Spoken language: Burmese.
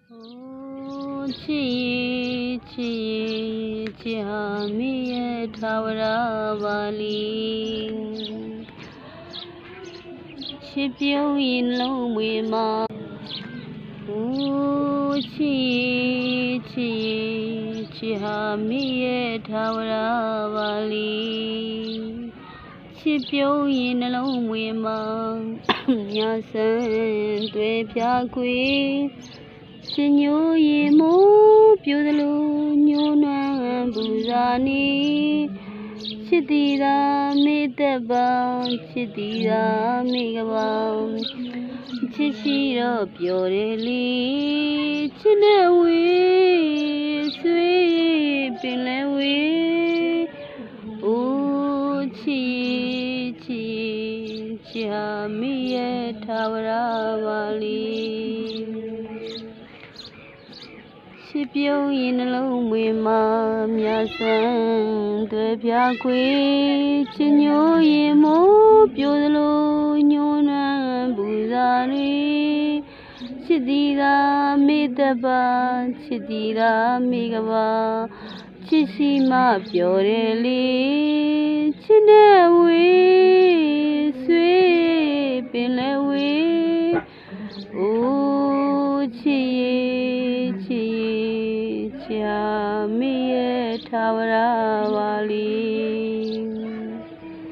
ချစ်ဟာမိရဲ့ထာဝရပါလီချစ်ပြုံးရင်လုံးမွေမှာချစ်ဟာမိရဲ့ထာဝရပါလီချစ်ပြုံးရင်နှလုံးမွေမှာညာဆန်းတွေ့ပြခွေချစ်ညိုရင်မိုးပြိုသလိုညိုနွမ်းပူဇာနီချစ်တီသာမေတ္တပါချစ်တီသာမေကပါချစ်ရှိတော့ပြောတယ်လေချစ်နဲ့ဝေးဆွေးပင်လဲဝေးအိုးချစ်ဟာမိရဲ့ထာဝရပါလီချစ်ပြုံးရင်နှလုံးမွေမှာမြတ်ဆန်းတွေ့ပြခွေချစ်ညိုရင်မိုးပြိုသလိုညိုနွမ်းပူဇာနေချစ်တီသာမေတ္တပါချစ်တီသာမေကပါချစ်စီမပြောတယ်လေချစ်နဲ့ဝေးဆွေးပင်လဲဝေးအိုးချစ်ဟာမိရဲ့ထာဝရပါလီ